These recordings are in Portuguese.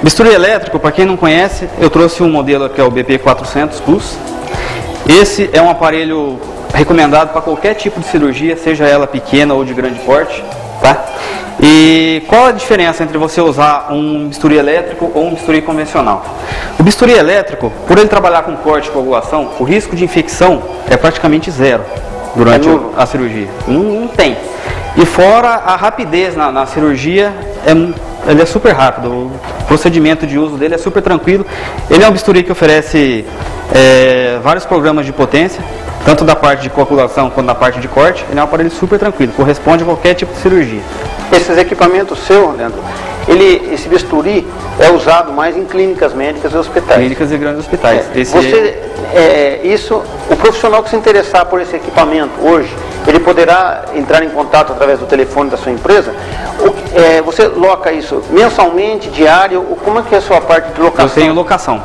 Bisturi elétrico, para quem não conhece, eu trouxe um modelo que é o BP400 Plus. Esse é um aparelho recomendado para qualquer tipo de cirurgia, seja ela pequena ou de grande porte, tá? E qual a diferença entre você usar um bisturi elétrico ou um bisturi convencional? O bisturi elétrico, por ele trabalhar com corte e coagulação, o risco de infecção é praticamente zero durante a cirurgia. Não tem. E fora a rapidez na cirurgia, ele é super rápido, o procedimento de uso dele é super tranquilo. Ele é um bisturi que oferece vários programas de potência, tanto da parte de coagulação quanto da parte de corte. Ele é um aparelho super tranquilo, corresponde a qualquer tipo de cirurgia. Esses equipamentos seus, Leandro, esse bisturi é usado mais em clínicas médicas e hospitais. Clínicas e grandes hospitais. O profissional que se interessar por esse equipamento hoje, ele poderá entrar em contato através do telefone da sua empresa. Você loca isso mensalmente, diário? Como é que é a sua parte de locação? Eu tenho locação.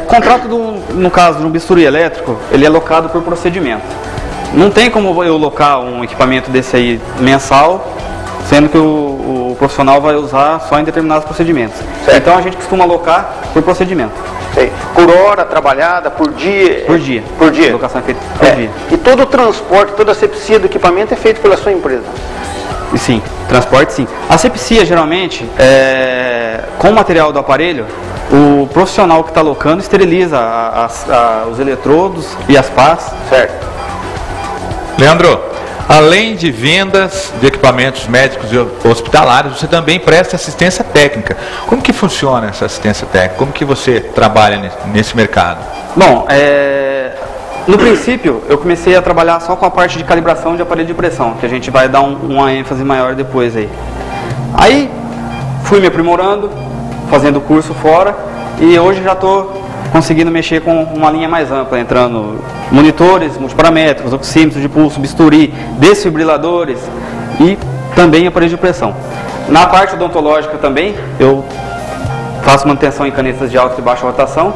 Contrato, no caso de um bisturi elétrico, ele é locado por procedimento. Não tem como eu locar um equipamento desse aí mensal, sendo que o profissional vai usar só em determinados procedimentos. Certo. Então a gente costuma alocar por procedimento. Sei. Por hora trabalhada, por dia? Por dia. Por dia? Locação é feita por dia. E todo o transporte, toda a asepsia do equipamento é feito pela sua empresa? Sim, transporte sim. A asepsia geralmente, com o material do aparelho, o profissional que está alocando esteriliza os eletrodos e as pás. Certo. Leandro, além de vendas de equipamentos médicos e hospitalares, você também presta assistência técnica. Como que funciona essa assistência técnica? Como que você trabalha nesse mercado? Bom, no princípio eu comecei a trabalhar só com a parte de calibração de aparelho de pressão, que a gente vai dar uma ênfase maior depois aí. Aí fui me aprimorando, fazendo curso fora, e hoje já estou conseguindo mexer com uma linha mais ampla, entrando monitores, multiparamétricos, oxímetros de pulso, bisturi, desfibriladores e também aparelho de pressão. Na parte odontológica também, eu faço manutenção em canetas de alta e baixa rotação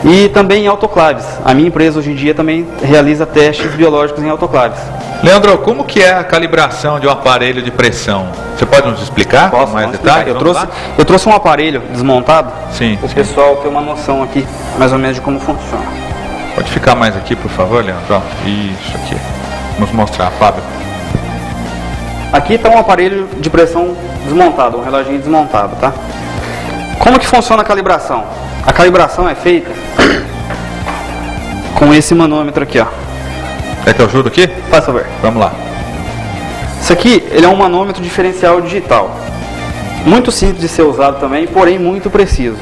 e também em autoclaves. A minha empresa hoje em dia também realiza testes biológicos em autoclaves. Leandro, como que é a calibração de um aparelho de pressão? Você pode nos explicar com mais detalhes? Eu trouxe um aparelho desmontado, sim, para o pessoal ter uma noção aqui, mais ou menos, de como funciona. Pode ficar mais aqui, por favor, Leandro? Isso aqui. Vamos mostrar, Fábio. Aqui está um aparelho de pressão desmontado, um reloginho desmontado, tá? Como que funciona a calibração? A calibração é feita com esse manômetro aqui, ó. Quer que eu ajude aqui? Faz favor. Vamos lá. Isso aqui, ele é um manômetro diferencial digital. Muito simples de ser usado também, porém muito preciso.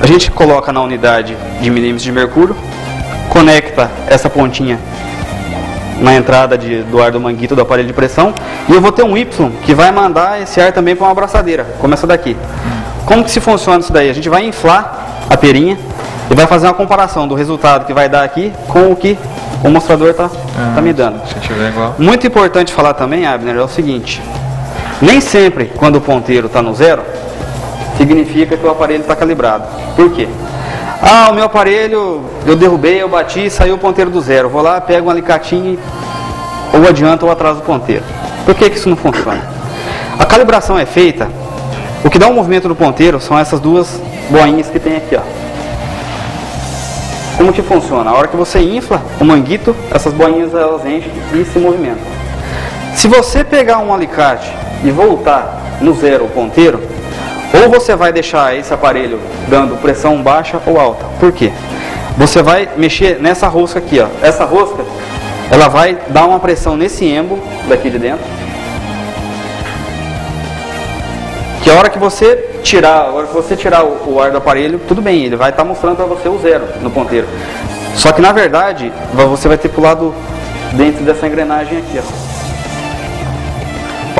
A gente coloca na unidade de milímetros de mercúrio, conecta essa pontinha na entrada do ar do manguito do aparelho de pressão, e eu vou ter um Y que vai mandar esse ar também para uma abraçadeira, como essa daqui. Como que se funciona isso daí? A gente vai inflar a perinha e vai fazer uma comparação do resultado que vai dar aqui com o que o mostrador tá me dando. Se tiver igual. Muito importante falar também, Abner, é o seguinte: nem sempre quando o ponteiro está no zero, significa que o aparelho está calibrado. Por quê? O meu aparelho, eu derrubei, eu bati e saiu o ponteiro do zero. Vou lá, pego um alicatinho, ou adianta ou atrasa o ponteiro. Por que isso não funciona? A calibração é feita, o que dá um movimento no ponteiro são essas duas boinhas que tem aqui, ó. Como que funciona? A hora que você infla o manguito, essas boinhas elas enchem e se movimentam. Se você pegar um alicate e voltar no zero o ponteiro, ou você vai deixar esse aparelho dando pressão baixa ou alta. Por quê? Você vai mexer nessa rosca aqui, ó. Essa rosca, ela vai dar uma pressão nesse embo daqui de dentro, que a hora que você tirar o ar do aparelho, tudo bem, ele vai estar mostrando para você o zero no ponteiro. Só que na verdade, você vai ter pulado dentro dessa engrenagem aqui, ó.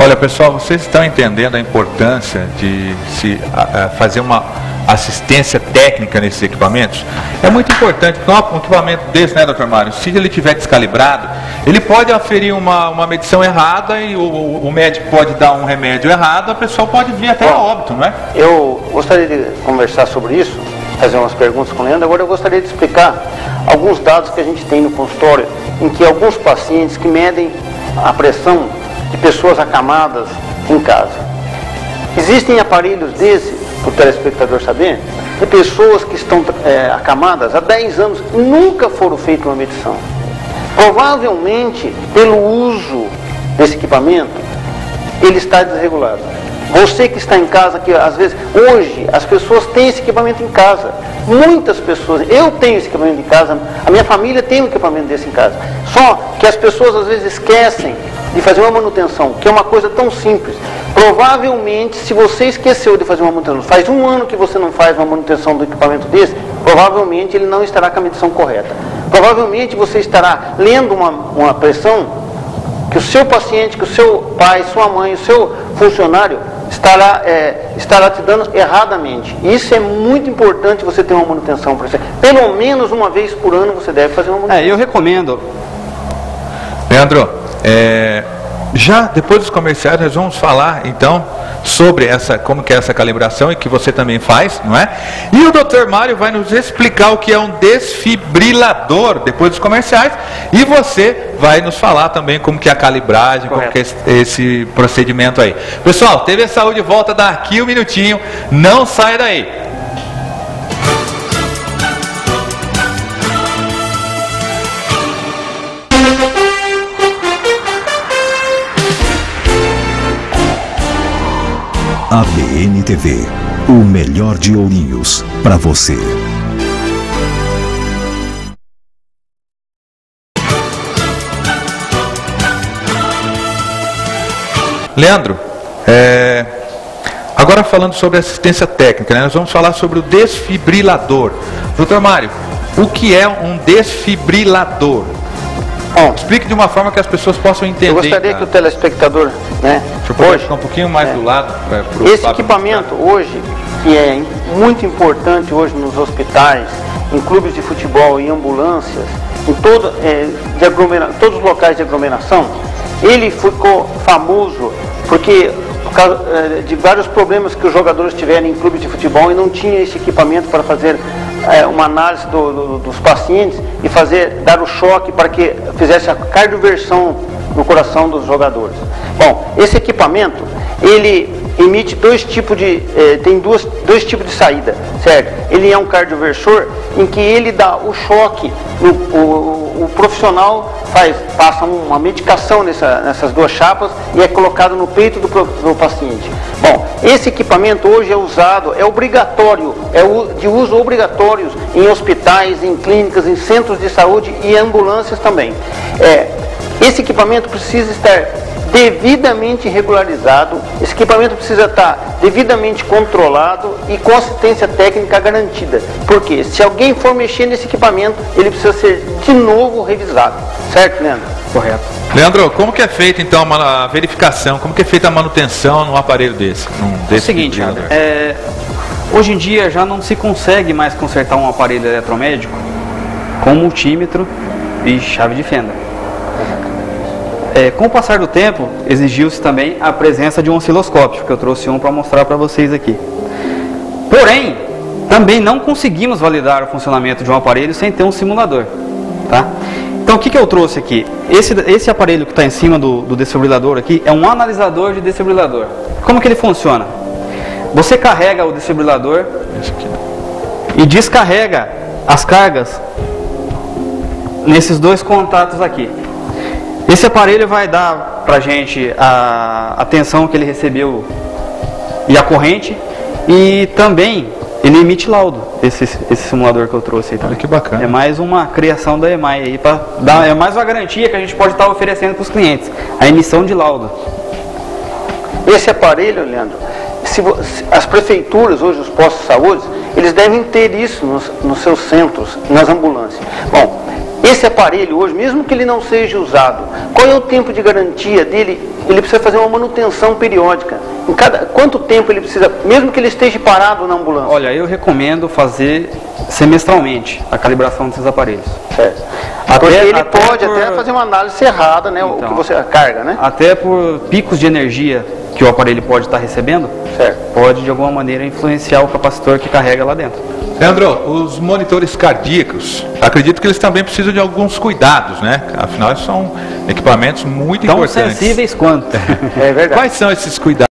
Olha, pessoal, vocês estão entendendo a importância de se fazer uma assistência técnica nesses equipamentos? É muito importante, porque um equipamento desse, né, Dr. Mário, se ele estiver descalibrado, ele pode aferir uma medição errada e o médico pode dar um remédio errado, a pessoa pode vir até a óbito, não é? Eu gostaria de conversar sobre isso, fazer umas perguntas com o Leandro. Agora eu gostaria de explicar alguns dados que a gente tem no consultório, em que alguns pacientes que medem a pressão de pessoas acamadas em casa. Existem aparelhos desses para o telespectador saber, tem pessoas que estão acamadas há 10 anos e nunca foram feitas uma medição. Provavelmente, pelo uso desse equipamento, ele está desregulado. Você que está em casa, que às vezes, hoje, as pessoas têm esse equipamento em casa. Muitas pessoas, eu tenho esse equipamento em casa, a minha família tem um equipamento desse em casa. Só que as pessoas às vezes esquecem de fazer uma manutenção, que é uma coisa tão simples. Provavelmente, se você esqueceu de fazer uma manutenção, faz um ano que você não faz uma manutenção do equipamento desse, provavelmente ele não estará com a medição correta. Provavelmente você estará lendo uma pressão que o seu paciente, que o seu pai, sua mãe, o seu funcionário estará te dando erradamente. Isso é muito importante, você ter uma manutenção. Pelo menos uma vez por ano você deve fazer uma manutenção. Eu recomendo. Leandro, já depois dos comerciais nós vamos falar então sobre como que é essa calibração e que você também faz, não é? E o Dr. Mário vai nos explicar o que é um desfibrilador depois dos comerciais, e você vai nos falar também como que é a calibragem, como que é esse procedimento aí. Pessoal, TV Saúde volta daqui um minutinho, não saia daí. ABN TV, o melhor de Ourinhos para você. Leandro, agora falando sobre assistência técnica, né, nós vamos falar sobre o desfibrilador. Dr. Mário, o que é um desfibrilador? Bom, explique de uma forma que as pessoas possam entender. Eu gostaria que o telespectador, né, hoje ficar um pouquinho mais do lado. Esse equipamento hoje, que é muito importante hoje nos hospitais, em clubes de futebol e ambulâncias, em todos os locais de aglomeração, ele ficou famoso porque por causa de vários problemas que os jogadores tiveram em clubes de futebol e não tinha esse equipamento para fazer uma análise dos pacientes e dar o choque para que fizesse a cardioversão no coração dos jogadores. Bom, esse equipamento, ele emite tem dois tipos de saída, certo? Ele é um cardioversor em que ele dá o choque, o profissional passa uma medicação nessas duas chapas e é colocado no peito do paciente. Bom, esse equipamento hoje é usado, é obrigatório, de uso obrigatório em hospitais, em clínicas, em centros de saúde e ambulâncias também. Esse equipamento precisa estar devidamente regularizado, esse equipamento precisa estar devidamente controlado e com assistência técnica garantida. Porque se alguém for mexer nesse equipamento, ele precisa ser de novo revisado. Certo, Leandro? Correto. Leandro, como que é feita então a verificação, como que é feita a manutenção num aparelho desse? É o seguinte, hoje em dia já não se consegue mais consertar um aparelho eletromédico com multímetro e chave de fenda. Com o passar do tempo, exigiu-se também a presença de um osciloscópio, que eu trouxe um para mostrar para vocês aqui. Porém, também não conseguimos validar o funcionamento de um aparelho sem ter um simulador. Tá? Então, o que eu trouxe aqui? Esse aparelho que está em cima do desfibrilador aqui é um analisador de desfibrilador. Como que ele funciona? Você carrega o desfibrilador e descarrega as cargas nesses dois contatos aqui. Esse aparelho vai dar para a gente a tensão que ele recebeu e a corrente, e também ele emite laudo, esse simulador que eu trouxe aí. Tá? Olha que bacana. É mais uma criação da EMAI aí, é mais uma garantia que a gente pode estar oferecendo para os clientes, a emissão de laudo. Esse aparelho, Leandro, as prefeituras, hoje os postos de saúde, eles devem ter isso nos seus centros, nas ambulâncias. Bom, esse aparelho hoje, mesmo que ele não seja usado, qual é o tempo de garantia dele? Ele precisa fazer uma manutenção periódica. Quanto tempo ele precisa, mesmo que ele esteja parado na ambulância? Olha, eu recomendo fazer semestralmente a calibração desses aparelhos. Certo. Porque ele pode até fazer uma análise errada, né? Então, o que você carga, né? Até por picos de energia que o aparelho pode estar recebendo, certo, pode de alguma maneira influenciar o capacitor que carrega lá dentro. Leandro, os monitores cardíacos, acredito que eles também precisam de alguns cuidados, né? Afinal, são equipamentos muito importantes. Tão sensíveis quanto. É verdade. Quais são esses cuidados?